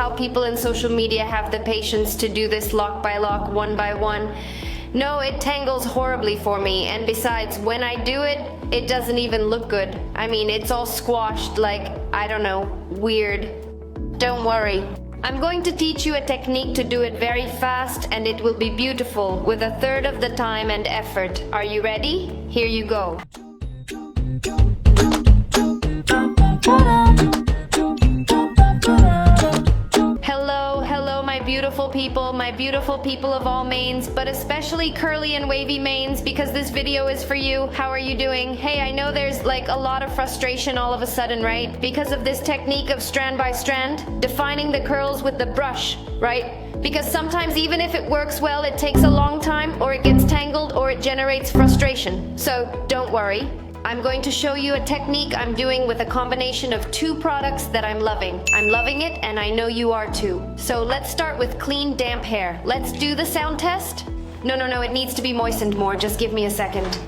how people in social media have the patience to do this lock by lock, one by one. No, it tangles horribly for me, and besides, when I do it, it doesn't even look good. I mean, it's all squashed like, I don't know, weird. Don't worry. I'm going to teach you a technique to do it very fast, and it will be beautiful with a third of the time and effort. Are you ready? Here you go. Hello, my beautiful people of all manes, but especially curly and wavy manes, because this video is for you. How are you doing? Hey, I know there's like a lot of frustration all of a sudden, right? Because of this technique of strand by strand, defining the curls with the brush, right? Because sometimes even if it works well, it takes a long time, or it gets tangled, or it generates frustration. So don't worry. I'm going to show you a technique I'm doing with a combination of two products that I'm loving. I'm loving it, and I know you are too. So let's start with clean, damp hair. Let's do the sound test. No, it needs to be moistened more. Just give me a second.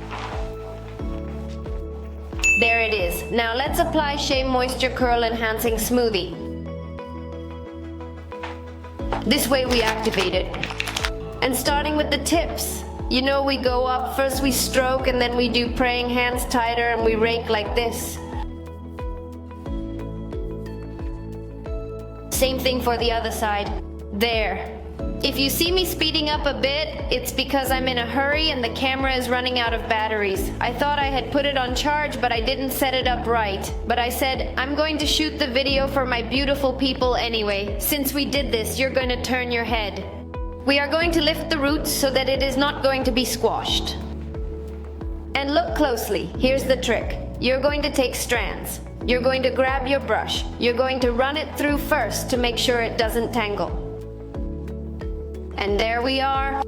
There it is. Now let's apply Shea Moisture Curl Enhancing Smoothie. This way we activate it. And starting with the tips. You know, we go up, first we stroke, and then we do praying hands tighter, and we rake like this. Same thing for the other side. There. If you see me speeding up a bit, it's because I'm in a hurry and the camera is running out of batteries. I thought I had put it on charge, but I didn't set it up right. But I said, I'm going to shoot the video for my beautiful people anyway. Since we did this, you're going to turn your head. We are going to lift the roots so that it is not going to be squashed. And look closely, here's the trick. You're going to take strands. You're going to grab your brush. You're going to run it through first to make sure it doesn't tangle. And there we are.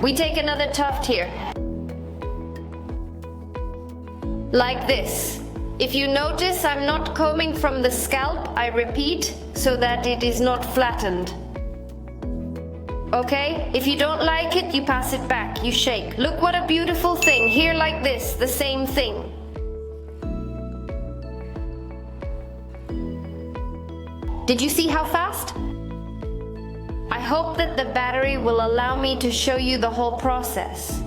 We take another tuft here. Like this. If you notice, I'm not combing from the scalp, I repeat, so that it is not flattened. Okay? If you don't like it, you pass it back, you shake. Look what a beautiful thing. Here like this, the same thing. Did you see how fast? I hope that the battery will allow me to show you the whole process.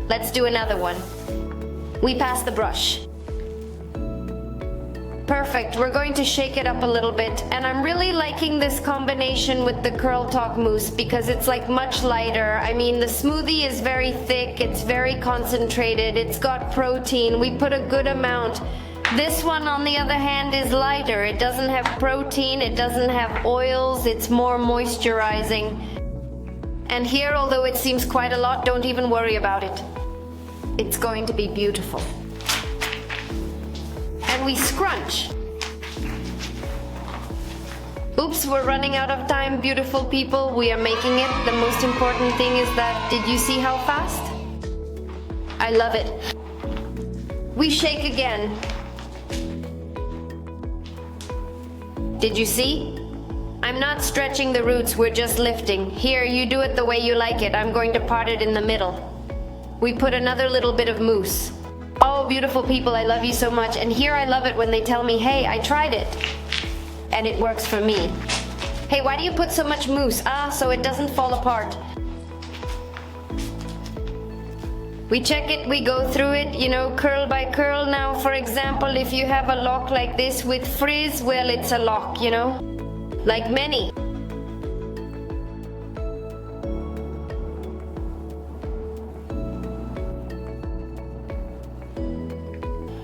Let's do another one. We pass the brush. Perfect, we're going to shake it up a little bit, and I'm really liking this combination with the Curl Talk mousse because it's like much lighter. I mean, the smoothie is very thick, it's very concentrated, it's got protein, we put a good amount. This one, on the other hand, is lighter. It doesn't have protein, it doesn't have oils, it's more moisturizing. And here, although it seems quite a lot, don't even worry about it. It's going to be beautiful. And we scrunch. Oops, we're running out of time, beautiful people. We are making it. The most important thing is that, did you see how fast? I love it. We shake again. Did you see? I'm not stretching the roots, we're just lifting. Here, you do it the way you like it. I'm going to part it in the middle. We put another little bit of mousse. Oh, beautiful people, I love you so much. And here I love it when they tell me, hey, I tried it. And it works for me. Hey, why do you put so much mousse? So it doesn't fall apart. We check it, we go through it, you know, curl by curl. Now, for example, if you have a lock like this with frizz, well, it's a lock, you know, like many.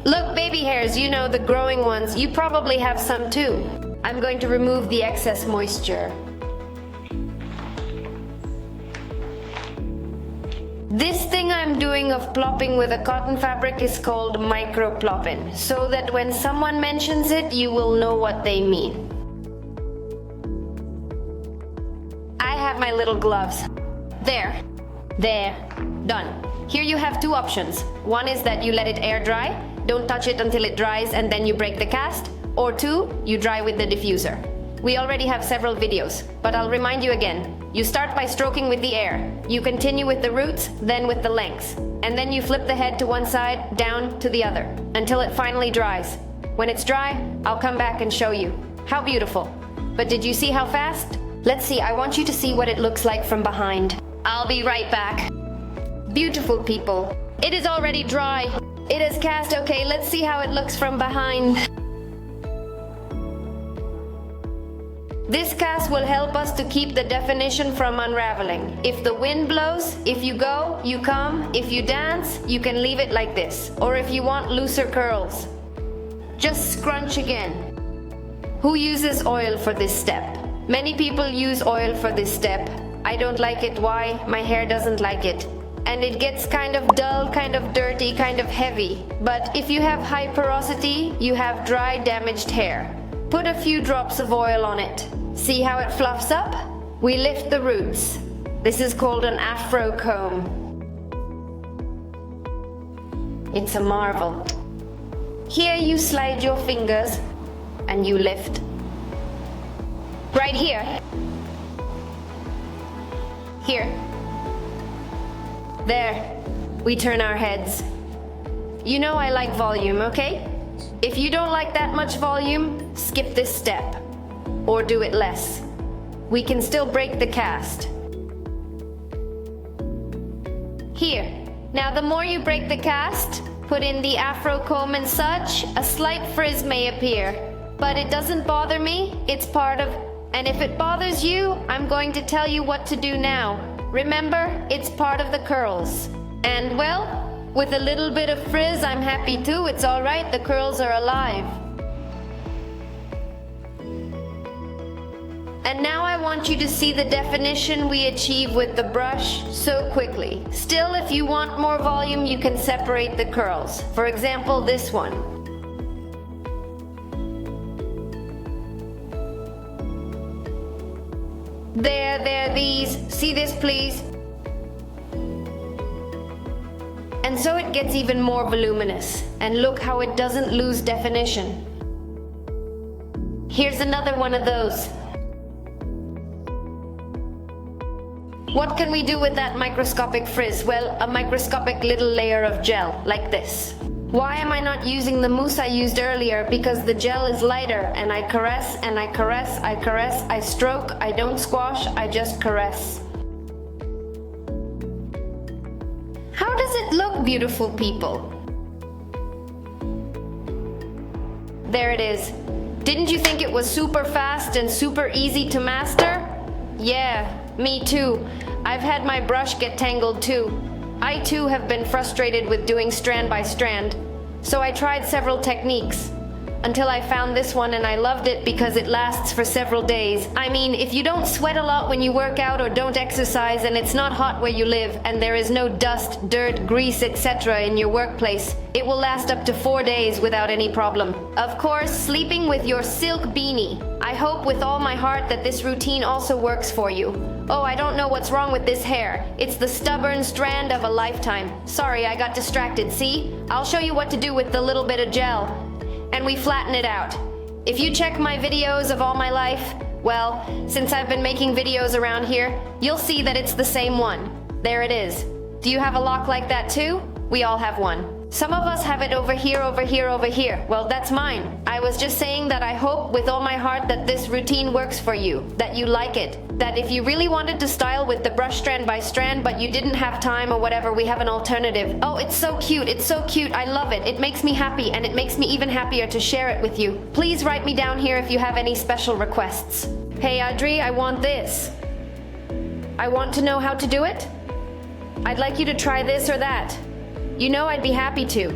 Look, baby hairs, you know, the growing ones, you probably have some too. I'm going to remove the excess moisture. This thing I'm doing of plopping with a cotton fabric is called micro plopping, so that when someone mentions it, you will know what they mean. I have my little gloves. There, done. Here you have two options. One is that you let it air dry, don't touch it until it dries and then you break the cast, or two, you dry with the diffuser. We already have several videos, but I'll remind you again. You start by stroking with the air. You continue with the roots, then with the lengths. And then you flip the head to one side, down to the other, until it finally dries. When it's dry, I'll come back and show you. How beautiful. But did you see how fast? Let's see, I want you to see what it looks like from behind. I'll be right back. Beautiful people. It is already dry. It is cast. Okay, let's see how it looks from behind. This cast will help us to keep the definition from unraveling. If the wind blows, if you go, you come. If you dance, you can leave it like this. Or if you want looser curls, just scrunch again. Who uses oil for this step? Many people use oil for this step. I don't like it. Why? My hair doesn't like it. And it gets kind of dull, kind of dirty, kind of heavy. But if you have high porosity, you have dry, damaged hair. Put a few drops of oil on it. See how it fluffs up? We lift the roots. This is called an afro comb. It's a marvel. Here you slide your fingers and you lift. Right here. Here. There. We turn our heads. You know I like volume, okay? If you don't like that much volume, skip this step. Or do it less. We can still break the cast. Here. Now the more you break the cast, put in the afro comb and such, a slight frizz may appear. But it doesn't bother me, it's part of... And if it bothers you, I'm going to tell you what to do now. Remember, it's part of the curls. And well, with a little bit of frizz, I'm happy too. It's alright, the curls are alive. And now I want you to see the definition we achieve with the brush so quickly. Still, if you want more volume, you can separate the curls. For example, this one. There, these. See this, please? And so it gets even more voluminous. And look how it doesn't lose definition. Here's another one of those. What can we do with that microscopic frizz? Well, a microscopic little layer of gel, like this. Why am I not using the mousse I used earlier? Because the gel is lighter, and I caress, and I caress, I caress, I stroke, I don't squash, I just caress. How does it look, beautiful people? There it is. Didn't you think it was super fast and super easy to master? Yeah, me too. I've had my brush get tangled too. I too have been frustrated with doing strand by strand. So I tried several techniques until I found this one, and I loved it because it lasts for several days. I mean, if you don't sweat a lot when you work out or don't exercise, and it's not hot where you live, and there is no dust, dirt, grease, etc. in your workplace, it will last up to 4 days without any problem. Of course, sleeping with your silk beanie. I hope with all my heart that this routine also works for you. Oh, I don't know what's wrong with this hair. It's the stubborn strand of a lifetime. Sorry, I got distracted, see? I'll show you what to do with the little bit of gel. And we flatten it out. If you check my videos of all my life, well, since I've been making videos around here, you'll see that it's the same one. There it is. Do you have a lock like that too? We all have one. Some of us have it over here, over here, over here. Well, that's mine. I was just saying that I hope with all my heart that this routine works for you, that you like it, that if you really wanted to style with the brush strand by strand but you didn't have time or whatever, we have an alternative. Oh, it's so cute, I love it. It makes me happy, and it makes me even happier to share it with you. Please write me down here if you have any special requests. Hey Adri, I want this. I want to know how to do it. I'd like you to try this or that. You know I'd be happy to.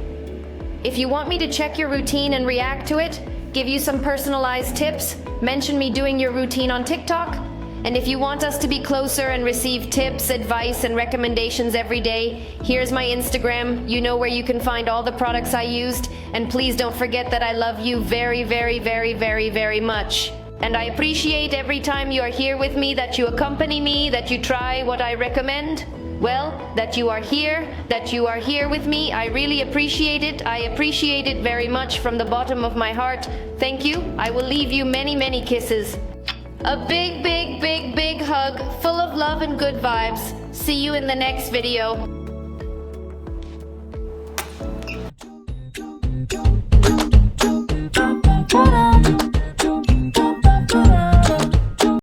If you want me to check your routine and react to it, give you some personalized tips, mention me doing your routine on TikTok, and if you want us to be closer and receive tips, advice, and recommendations every day, here's my Instagram. You know where you can find all the products I used, and please don't forget that I love you very, very, very, very, very much. And I appreciate every time you are here with me, that you accompany me, that you try what I recommend. Well, that you are here with me. I really appreciate it. I appreciate it very much from the bottom of my heart. Thank you. I will leave you many, many kisses. A big, big, big, big hug full of love and good vibes. See you in the next video.